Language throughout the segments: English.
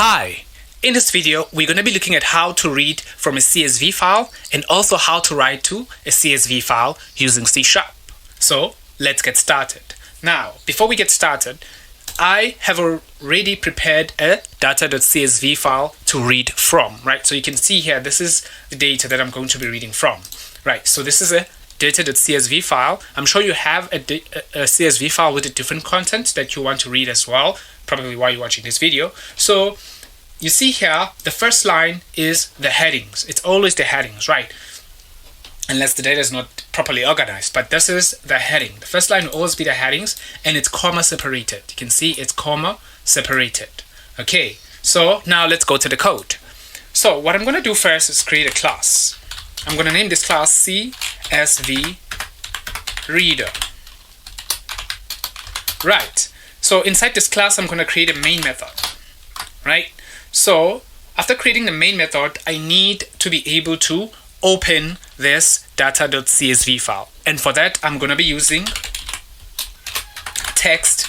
Hi! In this video, we're going to be looking at how to read from a CSV file and also how to write to a CSV file using C#. So let's get started. Now, before we get started, I have already prepared a data.csv file to read from, right? So you can see here, this is the data that I'm going to be reading from, right? So this is a data.csv file. I'm sure you have a CSV file with a different content that you want to read as well, probably while you're watching this video. So you see here, the first line is the headings. It's always the headings, right? Unless the data is not properly organized, but this is the heading. The first line will always be the headings, and it's comma separated. You can see it's comma separated. Okay, so now let's go to the code. So what I'm going to do first is create a class. I'm going to name this class CSV Reader. Right, so inside this class, I'm going to create a main method, right? So after creating the main method, I need to be able to open this data.csv file, and for that I'm going to be using text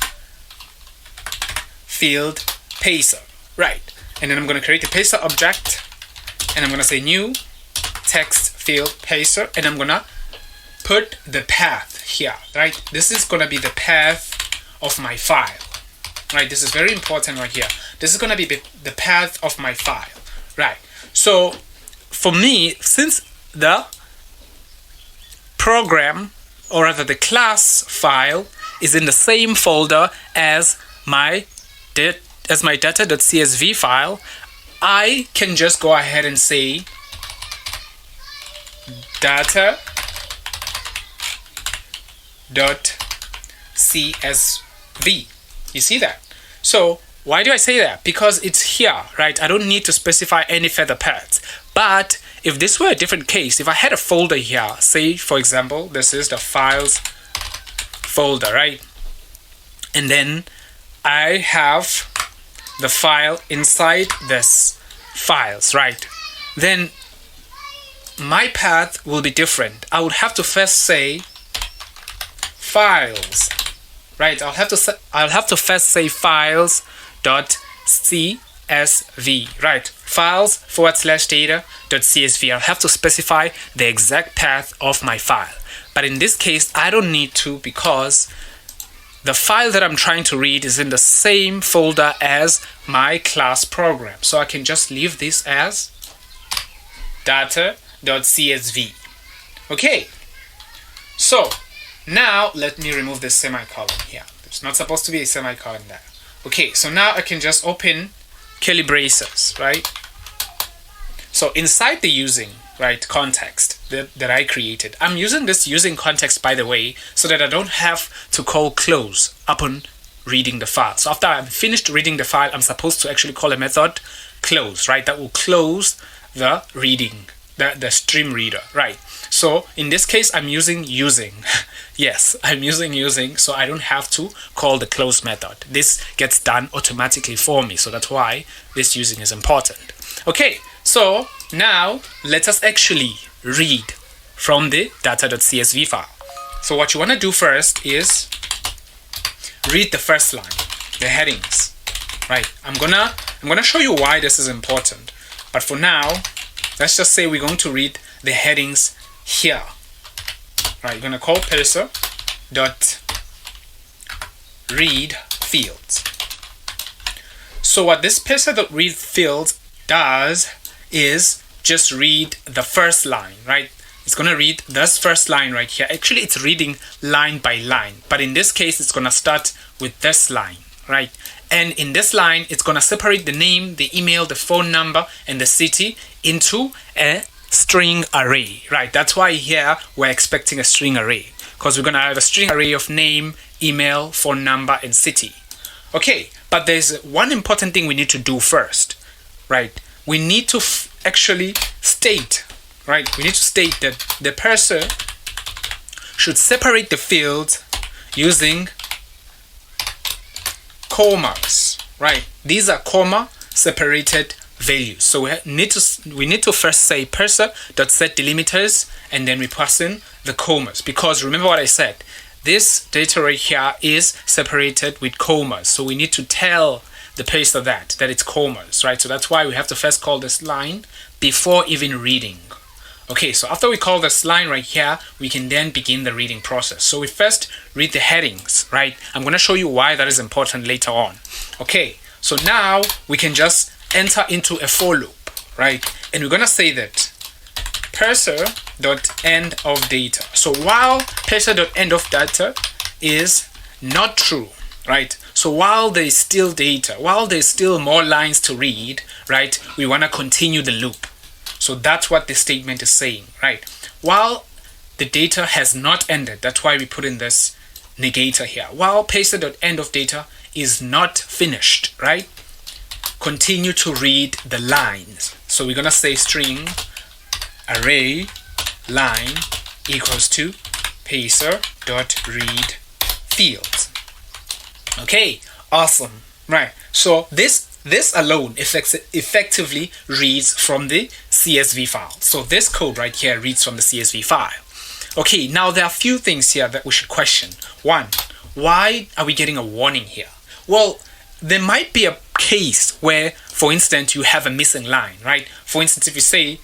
field pacer, right? And then I'm going to create a pacer object, and I'm going to say new text field pacer, and I'm going to put the path here, right? This is going to be the path of my file, right? This is very important right here. This is going to be the path of my file, right? So for me, since the program, or rather the class file, is in the same folder as my data.csv file, I can just go ahead and say data.csv. You see that? So why do I say that? Because it's here, right? I don't need to specify any further paths. But if this were a different case, if I had a folder here, say for example, this is the files folder, right? And then I have the file inside this files, right? Then my path will be different. I would have to first say files, right? I'll have to first say files.csv, right? Files/data.csv. I'll have to specify the exact path of my file. But in this case, I don't need to, because the file that I'm trying to read is in the same folder as my class program. So I can just leave this as data.csv. Okay. So now let me remove this semicolon here. There's not supposed to be a semicolon there. Okay, so now I can just open curly braces, right? So inside the using, right, context that I created, I'm using this using context, by the way, so that I don't have to call close upon reading the file. So after I'm finished reading the file, I'm supposed to actually call a method close, right? That will close the reading, the stream reader, right? So in this case, I'm using. Yes, I'm using, so I don't have to call the close method. This gets done automatically for me, so that's why this using is important. Okay, so now let us actually read from the data.csv file. So what you want to do first is read the first line, the headings, right? I'm gonna show you why this is important, but for now, let's just say we're going to read the headings here, right? You're gonna call pacer.read fields. So what this pacer.read fields does is just read the first line, right? It's gonna read this first line right here. Actually, it's reading line by line, but in this case, it's gonna start with this line, right? And in this line, it's gonna separate the name, the email, the phone number, and the city into a string array, right? That's why here we're expecting a string array, because we're gonna have a string array of name, email, phone number, and city. Okay, but there's one important thing we need to do first, right? We need to actually state, right? We need to state that the parser should separate the fields using commas, right? These are comma separated values. So we need to first say parser.set delimiters, and then we pass in the commas, because remember what I said, this data right here is separated with commas. So we need to tell the place of that it's commas, right? So that's why we have to first call this line before even reading. Okay, so after we call this line right here, we can then begin the reading process. So we first read the headings, right? I'm going to show you why that is important later on. Okay, so now we can just enter into a for loop, right? And we're going to say that parser.end of data. So while parser.end of data is not true, right? So while there's still data, while there's still more lines to read, right, we want to continue the loop. So that's what the statement is saying, right? While the data has not ended, that's why we put in this negator here. While parser.end of data is not finished, right? Continue to read the lines. So we're going to say string array line equals to parser.read fields. Okay, awesome, right? So this alone effectively reads from the CSV file. So this code right here reads from the CSV file. Okay, now there are a few things here that we should question. One, why are we getting a warning here? Well, there might be a case where, for instance, you have a missing line, right? For instance, if you say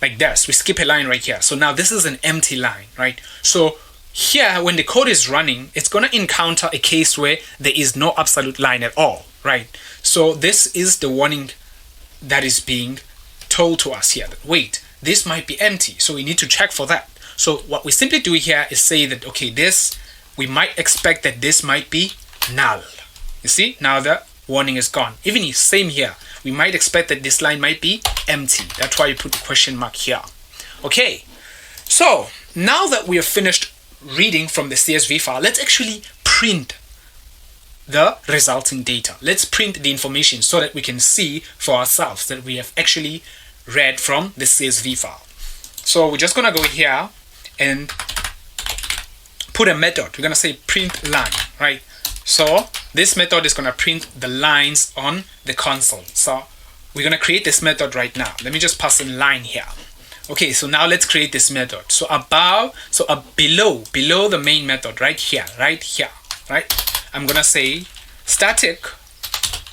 like this, we skip a line right here. So now this is an empty line, right? So here, when the code is running, it's going to encounter a case where there is no absolute line at all, right? So this is the warning that is being told to us here. That, wait, this might be empty, so we need to check for that. So what we simply do here is say that, okay, we might expect that this might be null. You see, now the warning is gone. Even if same here, we might expect that this line might be empty. That's why you put the question mark here. Okay, so now that we have finished reading from the CSV file, let's actually print the resulting data. Let's print the information so that we can see for ourselves that we have actually read from the CSV file. So we're just going to go here and put a method. We're going to say print line, right? So this method is going to print the lines on the console. So we're going to create this method right now. Let me just pass in line here. Okay, so now let's create this method. So below the main method right here, right? I'm gonna say static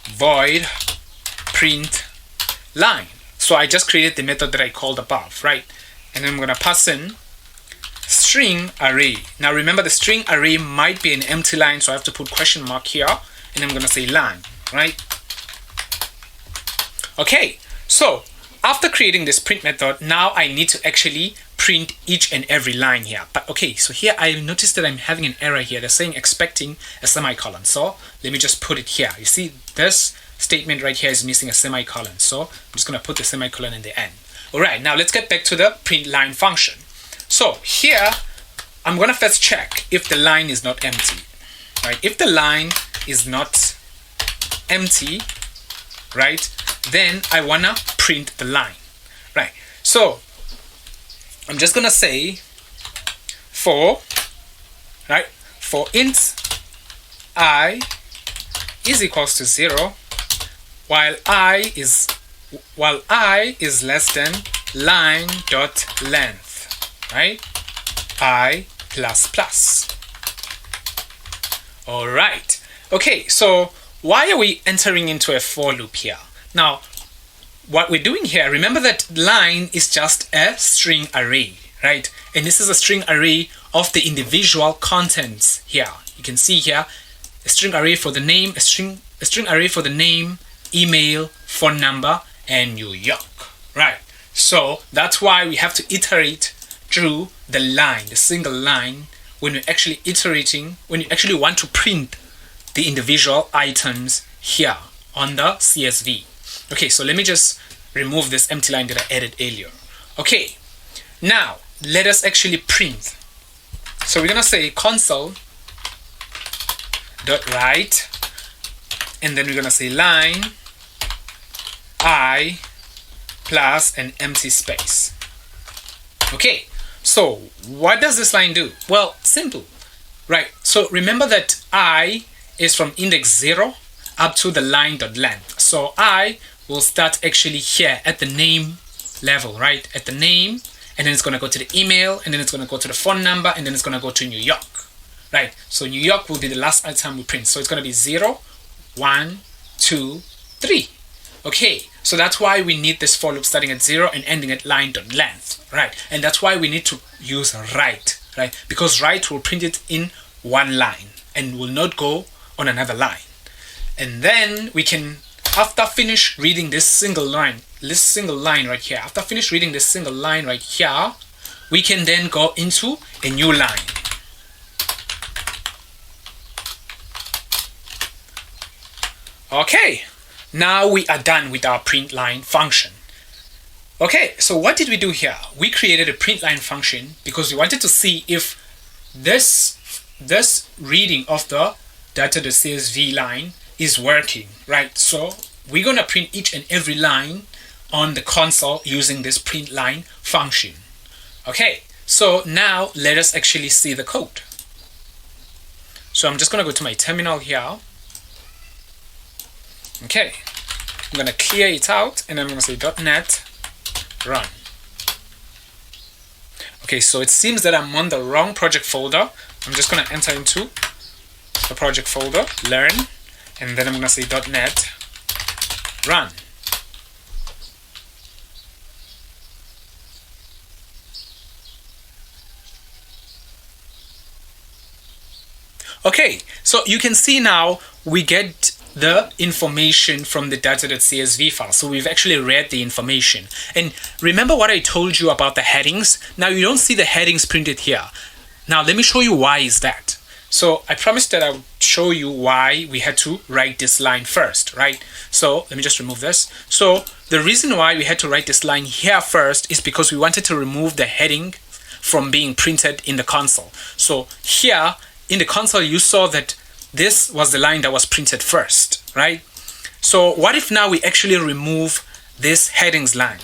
void print line. So I just created the method that I called above, right? And then I'm gonna pass in string array. Now remember, the string array might be an empty line, so I have to put question mark here, and I'm gonna say line, right? Okay, so after creating this print method, now I need to actually print each and every line here. But okay, so here I noticed that I'm having an error here. They're saying expecting a semicolon. So let me just put it here. You see, this statement right here is missing a semicolon. So I'm just going to put the semicolon in the end. All right, now let's get back to the print line function. So here, I'm going to first check if the line is not empty, right? If the line is not empty, right, then I want to print the line, right? So I'm just going to say for int I is equals to 0 while I is less than line dot length, right? I plus plus. All right. Okay, so why are we entering into a for loop here? Now, what we're doing here, remember that line is just a string array, right? And this is a string array of the individual contents here. You can see here a string array for the name, a string array for the name, email, phone number, and New York, right? So that's why we have to iterate through the line, the single line, when we're actually iterating, when you actually want to print the individual items here on the CSV. Okay, so let me just remove this empty line that I added earlier. Okay, now let us actually print. So we're gonna say console.write, and then we're gonna say line I plus an empty space. Okay, so what does this line do? Well, simple, right? So remember that I is from index 0 up to the line.length. So I will start actually here at the name level, right? At the name, and then it's going to go to the email, and then it's going to go to the phone number, and then it's going to go to New York, right? So New York will be the last item we print. So it's going to be 0, 1, 2, 2, 3. Okay, so that's why we need this for loop starting at 0 and ending at line.length, right? And that's why we need to use write, right? Because write will print it in one line and will not go on another line. And then we can, after finish reading this single line right here, after finish reading this single line right here, we can then go into a new line. Okay, now we are done with our print line function. Okay, so what did we do here? We created a print line function because we wanted to see if this reading of the data.csv line is working, right? So we're gonna print each and every line on the console using this print line function. Okay, so now let us actually see the code. So I'm just gonna go to my terminal here. Okay, I'm gonna clear it out and I'm gonna say .NET run. Okay, so it seems that I'm on the wrong project folder. I'm just gonna enter into the project folder, learn, and then I'm gonna say .NET run. Okay, so you can see now we get the information from the data.csv file. So we've actually read the information. And remember what I told you about the headings? Now you don't see the headings printed here. Now let me show you why is that. So I promised that I would show you why we had to write this line first, right? So let me just remove this. So the reason why we had to write this line here first is because we wanted to remove the heading from being printed in the console. So here in the console, you saw that this was the line that was printed first, right? So what if now we actually remove this headings line?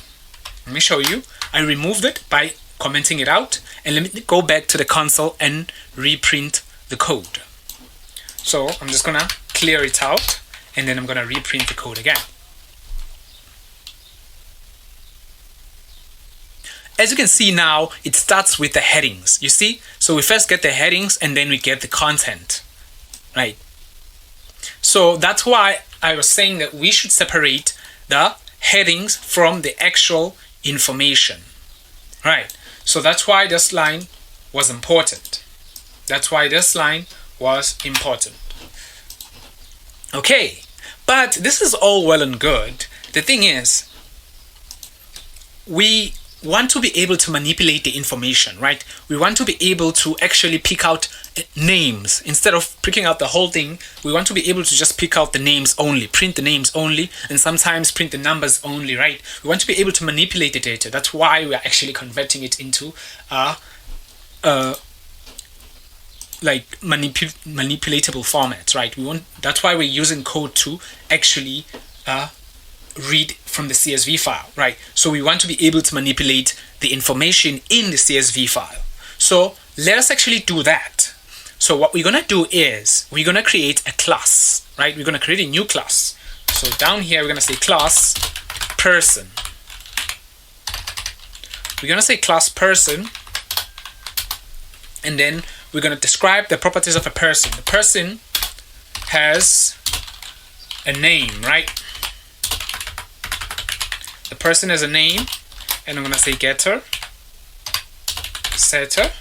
Let me show you. I removed it by commenting it out, and let me go back to the console and reprint the code. So I'm just gonna clear it out, and then I'm gonna reprint the code again. As you can see now, it starts with the headings, you see? So we first get the headings and then we get the content, right? So that's why I was saying that we should separate the headings from the actual information, right? So that's why this line was important. That's why this line was important. Okay, but this is all well and good. The thing is, we want to be able to manipulate the information, right? We want to be able to actually pick out names. Instead of picking out the whole thing, we want to be able to just pick out the names only, print the names only, and sometimes print the numbers only, right? We want to be able to manipulate the data. That's why we are actually converting it into like manipulatable formats, right? That's why we're using code to actually read from the CSV file, right? So we want to be able to manipulate the information in the CSV file. So let us actually do that. So what we're gonna do is we're gonna create a class, right? We're gonna create a new class. So down here we're gonna say class person. We're gonna say class person, and then we're gonna describe the properties of a person. The person has a name, right? The person has a name, and I'm gonna say getter, setter,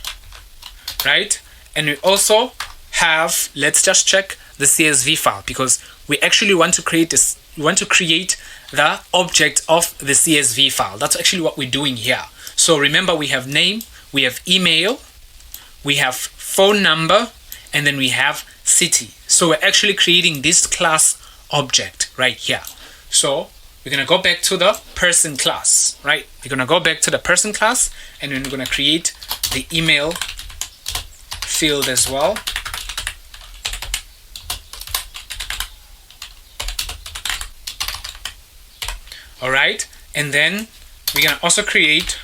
right? And we also have, let's just check the CSV file, because we actually want to create this. We want to create the object of the CSV file. That's actually what we're doing here. So remember, we have name, we have email, we have phone number, and then we have city. So we're actually creating this class object right here. So we're gonna go back to the person class, right? We're gonna go back to the person class, and then we're gonna create the email field as well. All right, and then we're gonna also create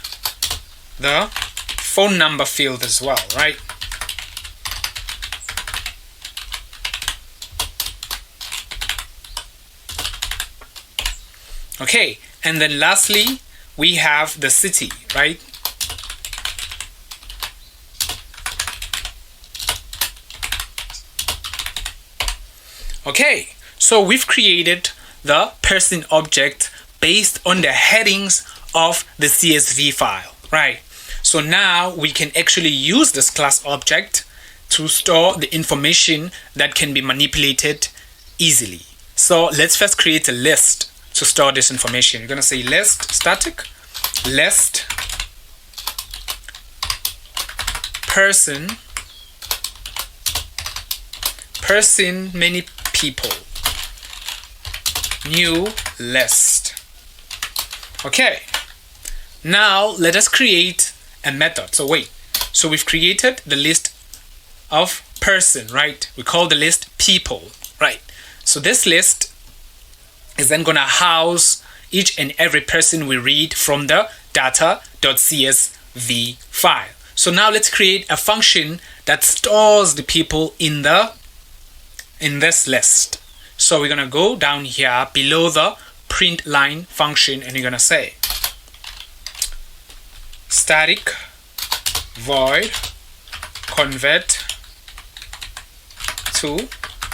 the phone number field as well, right? Okay, and then lastly, we have the city, right? Okay, So we've created the person object based on the headings of the CSV file, right? So now we can actually use this class object to store the information that can be manipulated easily. So let's first create a list to store this information. You're going to say list static, list person, many people, new list. Okay, now let us create a method. So we've created the list of person, right? We call the list people, right? So this list is then going to house each and every person we read from the data.csv file. So now let's create a function that stores the people in this list. So we're going to go down here below the print line function, and you're going to say static void convert to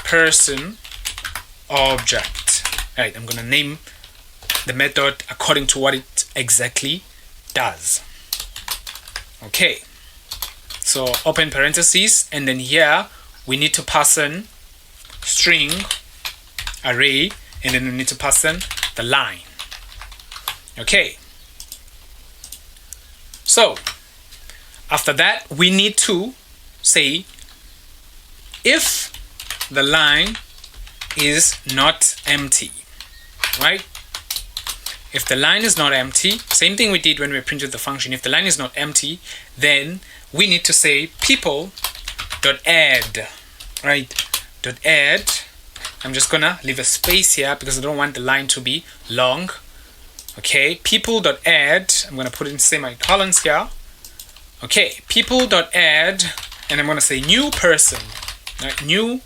person object. Right, I'm going to name the method according to what it exactly does. Okay, so open parentheses, and then here we need to pass in string array, and then we need to pass in the line. Okay, so after that we need to say if the line is not empty, right? If the line is not empty, same thing we did when we printed the function. If the line is not empty, then we need to say people.add, right? .add. I'm just gonna leave a space here because I don't want the line to be long. Okay, people.add. I'm gonna put in semicolons here. Okay, people.add, and I'm gonna say new person, right? New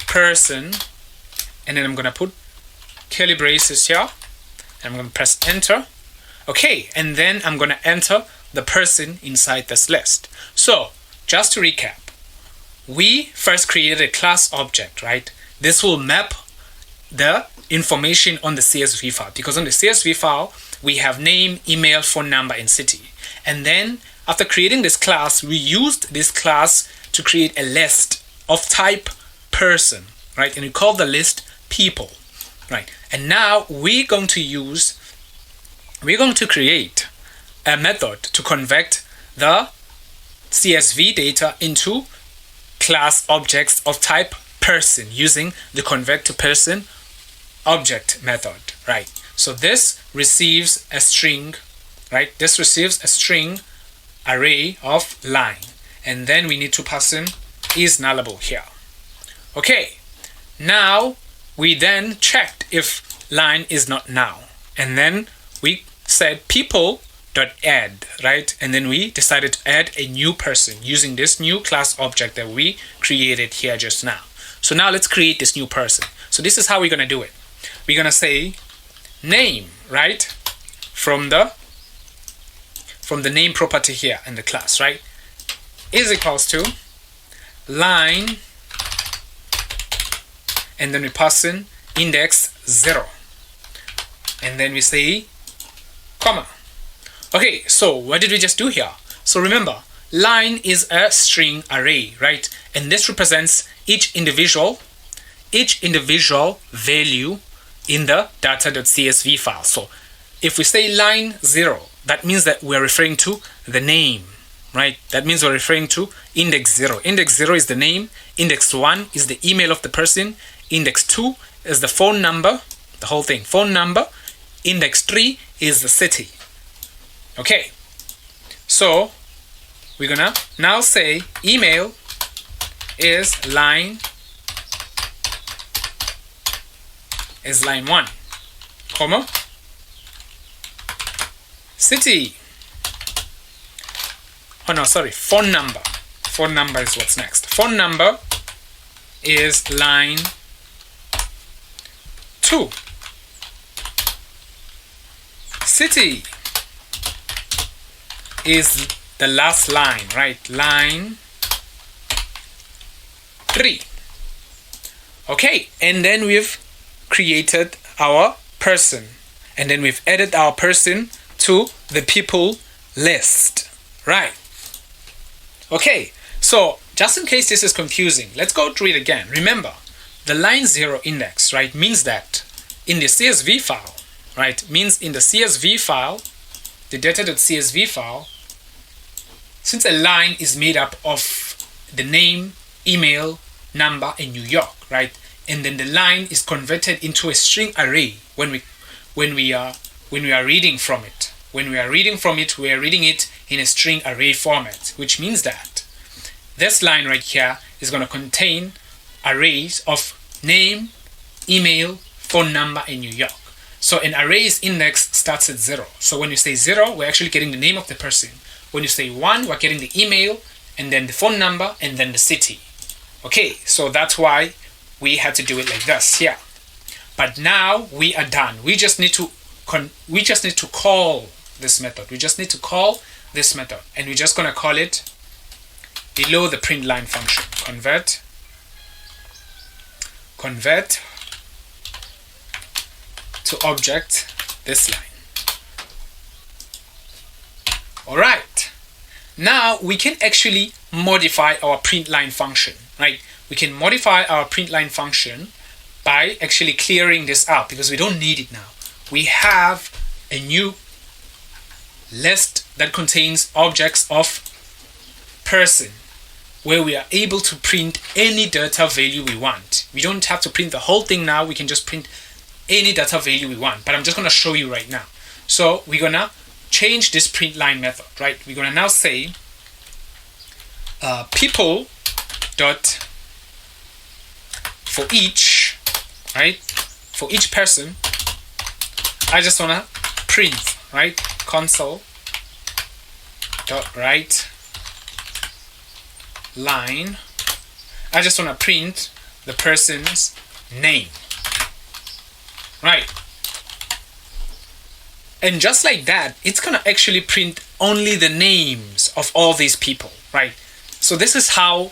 person, and then I'm gonna put curly braces here. I'm going to press enter. Okay, and then I'm going to enter the person inside this list. So just to recap, we first created a class object, right? This will map the information on the CSV file, because on the CSV file we have name, email, phone number, and city. And then after creating this class, we used this class to create a list of type person, right? And we call the list people, right? And now we're going to create a method to convert the CSV data into class objects of type person using the convert to person object method, right? So this receives a string, right? This receives a string array of line, and then we need to pass in is nullable here. Okay, now we then checked if line is not now, and then we said people.add, right? And then we decided to add a new person using this new class object that we created here just now. So now let's create this new person. So this is how we're going to do it. We're going to say name, right? From the name property here in the class, right? Is equals to line, and then we pass in index 0, and then we say comma. Okay, so what did we just do here? So remember, line is a string array, right? And this represents each individual value in the data.csv file. So if we say line 0, that means that we're referring to the name, right? That means we're referring to index 0. Index 0 is the name, index 1 is the email of the person, index 2 is the phone number, the whole thing, phone number, index 3 is the city. Okay, so we're gonna now say email is line 1, comma, city, oh no, sorry, phone number is what's next. Phone number is line 2. City is the last line, right? Line 3. Okay, and then we've created our person, and then we've added our person to the people list, right? Okay, so just in case this is confusing, let's go through it again. Remember, the line 0 index, right, means that in the CSV file, right, means in the CSV file, the data.csv file, since a line is made up of the name, email, number, and New York, right, and then the line is converted into a string array when we are reading from it. When we are reading from it, we are reading it in a string array format, which means that this line right here is going to contain arrays of name, email, phone number, and New York. So an array's index starts at 0. So when you say 0, we're actually getting the name of the person. When you say 1, we're getting the email, and then the phone number, and then the city. Okay, so that's why we had to do it like this here. But now we are done. We just need to call this method. We just need to call this method, and we're just going to call it below the print line function. Convert to object this line. All right. Now we can actually modify our print line function, right? We can modify our print line function by actually clearing this out because we don't need it now. We have a new list that contains objects of person where we are able to print any data value we want. We don't have to print the whole thing now. We can just print any data value we want, but I'm just going to show you right now. So we're going to change this print line method, right? We're going to now say people dot for each, right? For each person, I just want to print, right? Console dot write line. I just want to print the person's name, right? And just like that, it's going to actually print only the names of all these people, right? So this is how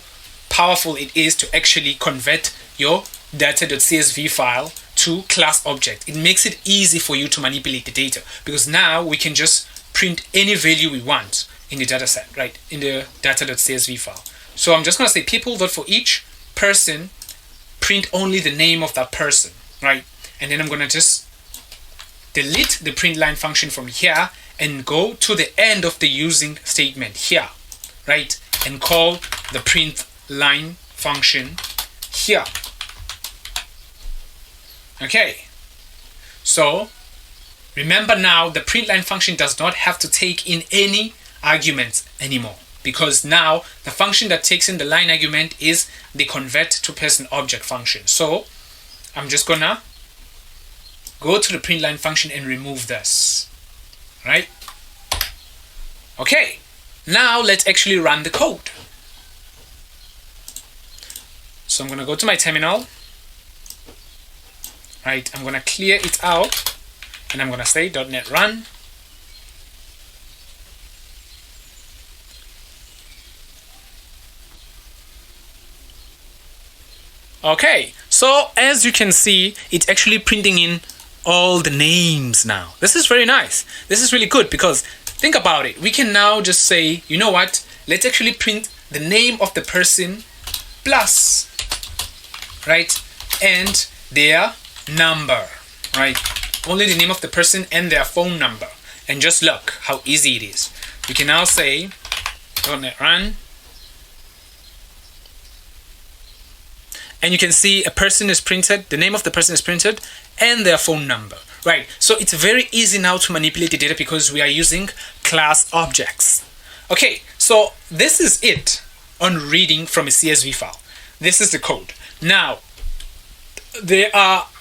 powerful it is to actually convert your data.csv file to class object. It makes it easy for you to manipulate the data because now we can just print any value we want in the data set, right? In the data.csv file. So I'm just going to say people.for each person, print only the name of that person, right? And then I'm going to just delete the print line function from here and go to the end of the using statement here, right? And call the print line function here. Okay, so remember now the print line function does not have to take in any arguments anymore because now the function that takes in the line argument is the convert to person object function. So I'm just gonna go to the print line function and remove this, right? Okay, now let's actually run the code. So I'm gonna go to my terminal, right? I'm gonna clear it out and I'm gonna say .NET run. Okay, so as you can see, it's actually printing in all the names now. This is very nice. This is really good because think about it. We can now just say, you know what? Let's actually print the name of the person plus, right? And their number, right? Only the name of the person and their phone number. And just look how easy it is. We can now say .NET run. And you can see a person is printed, the name of the person is printed, and their phone number, right? So it's very easy now to manipulate the data because we are using class objects. Okay, so this is it on reading from a CSV file. This is the code. Now, there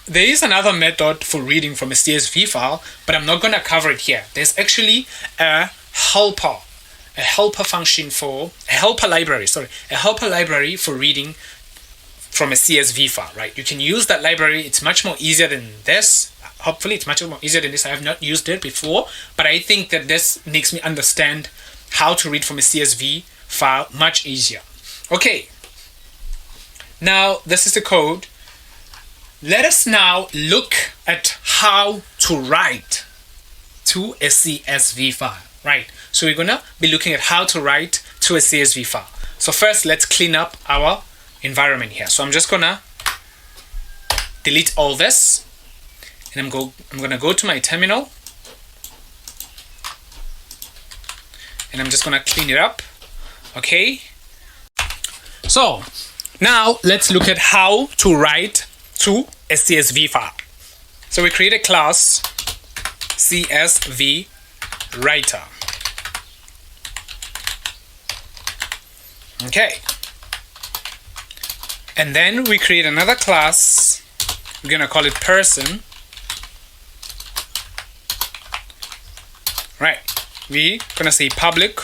is another method for reading from a CSV file, but I'm not going to cover it here. There's actually a helper function for a helper library for reading from a CSV file, right? You can use that library. It's much more easier than this. Hopefully it's much more easier than this. I have not used it before, but I think that this makes me understand how to read from a CSV file much easier. Okay, now this is the code. let us now look at how to write to a CSV file, right? So we're gonna be looking at how to write to a CSV file. So first, let's clean up our environment here. So I'm just gonna delete all this, and I'm gonna go to my terminal, and I'm just gonna clean it up. Okay. So now let's look at how to write to a CSV file. So we create a class CSV writer. Okay. And then we create another class. We're gonna call it person. Right. We're gonna say public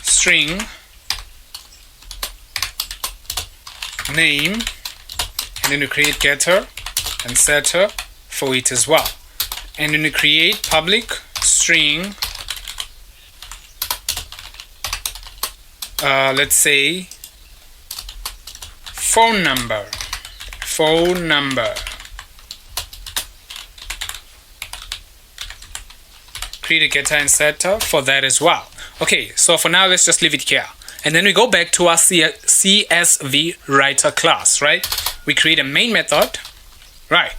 string name, and then we create getter and setter for it as well. And then we create public string, let's say phone number. Create a getter and setter for that as well. Okay, so for now, let's just leave it here. And then we go back to our CSV writer class, right? We create a main method, right?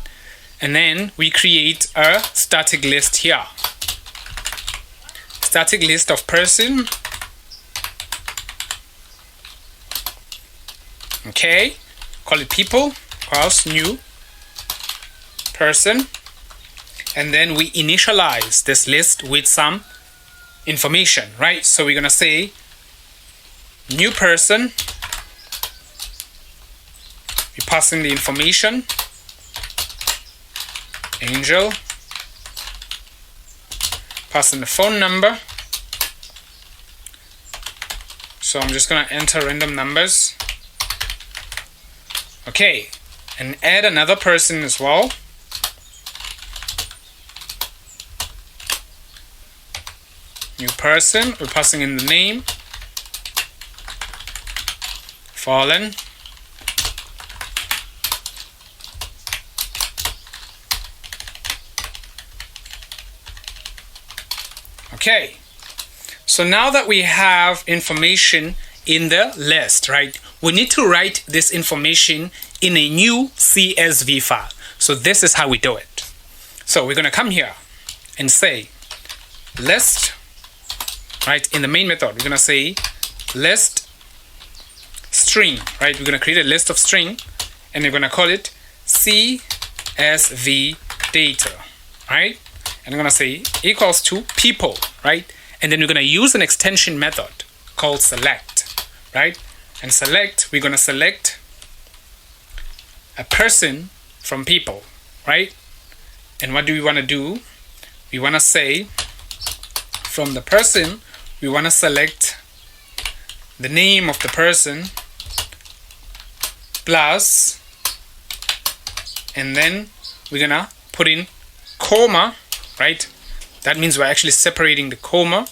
And then we create a static list here. Static list of person. Okay, call it people, class new person. And then we initialize this list with some information, right? So we're gonna say new person. We pass in the information. Angel. Pass in the phone number. So I'm just gonna enter random numbers. Okay, and add another person as well. New person, we're passing in the name. Fallen. Okay, so now that we have information in the list, right, we need to write this information in a new CSV file. So this is how we do it. So we're going to come here and say list, right? In the main method, we're going to say list string, right? We're going to create a list of string, and we're going to call it CSV data, right? And I'm going to say equals to people, right? And then we're going to use an extension method called select, right? And select, we're going to select a person from people, right? And what do we want to do? We want to say from the person, we want to select the name of the person plus, and then we're going to put in comma, right? That means we're actually separating the comma,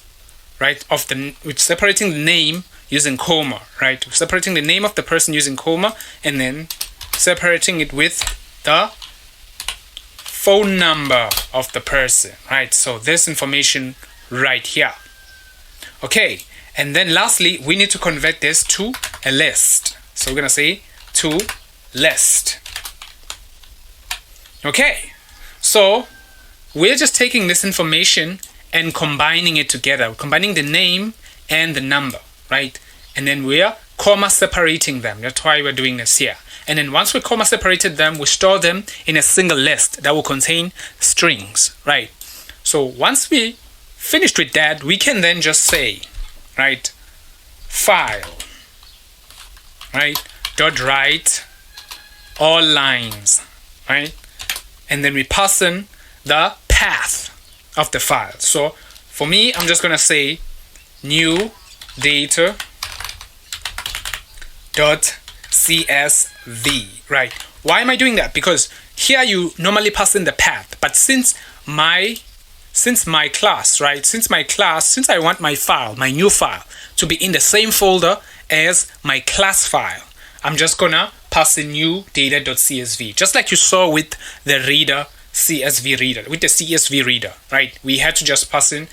right? We're separating the name using comma, right? We're separating the name of the person using comma, and then separating it with the phone number of the person, right? So this information right here. Okay, and then lastly, we need to convert this to a list. So we're gonna say to list. Okay, so we're just taking this information and combining it together, combining the name and the number, right? And then we're comma separating them. That's why we're doing this here. And then once we comma separated them, we store them in a single list that will contain strings, right? So once we finished with that, we can then just say, right, file, right, dot write all lines, right? And then we pass in the path of the file. So for me, I'm just gonna say new data dot CSV, right? Why am I doing that? Because here you normally pass in the path, but since my class, right? Since I want my file, my new file, to be in the same folder as my class file, I'm just gonna pass in new data.csv, just like you saw with the reader, CSV reader, with the CSV reader, right? We had to just pass in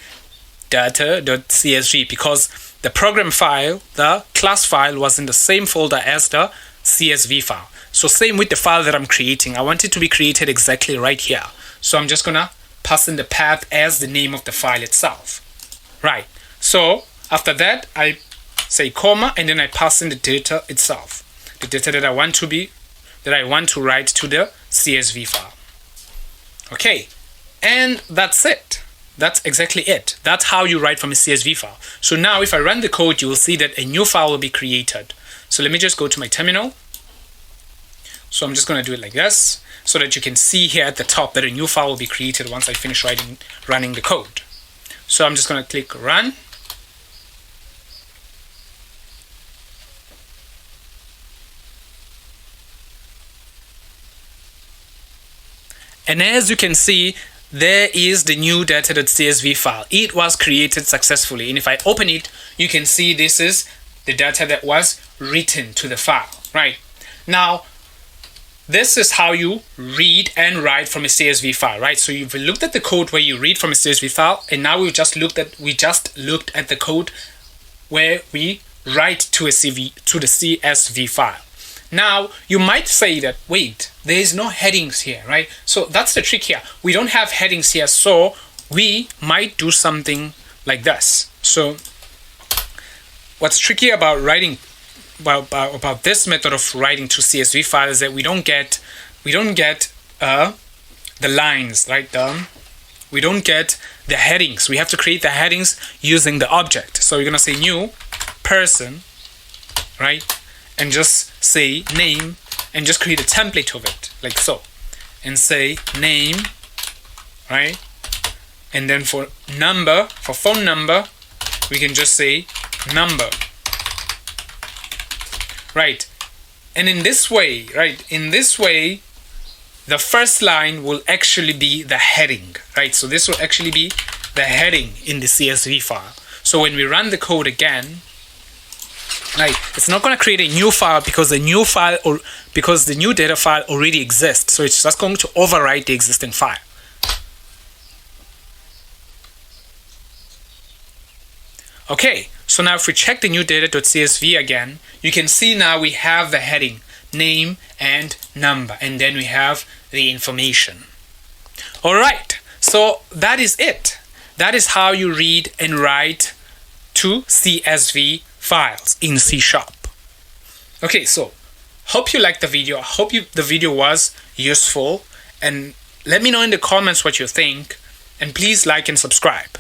data.csv because the program file, the class file, was in the same folder as the CSV file. So same with the file that I'm creating. I want it to be created exactly right here. So I'm just gonna pass in the path as the name of the file itself. Right. So after that, I say comma, and then I pass in the data itself, the data that I want to write to the CSV file. Okay, and that's it. That's exactly it. That's how you write from a CSV file. So now if I run the code, you will see that a new file will be created. So let me just go to my terminal. So I'm just going to do it like this so that you can see here at the top that a new file will be created once I finish running the code. So I'm just going to click run. And as you can see, there is the new data.csv file. It was created successfully. And if I open it, you can see this is the data that was written to the file, right? Now, this is how you read and write from a CSV file, right? So you've looked at the code where you read from a CSV file, and now we just looked at the code where we write to the CSV file. Now, you might say that, wait, there is no headings here, right? So that's the trick here. We don't have headings here, so we might do something like this. So what's tricky about writing about this method of writing to CSV file is that we don't get the lines, right? We don't get the headings. We have to create the headings using the object. So you're gonna say new person, right? And just say name and just create a template of it like so, and say name, right? And then for phone number, we can just say number, right? And in this way, the first line will actually be the heading, right? So this will actually be the heading in the CSV file. So when we run the code again, right, it's not going to create a new file because the new data file already exists. So it's just going to overwrite the existing file. Okay, so now if we check the new data.csv again, you can see now we have the heading, name and number, and then we have the information. All right, so that is it. That is how you read and write to CSV files in C#. Okay, so hope you liked the video. I hope the video was useful, and let me know in the comments what you think, and please like and subscribe.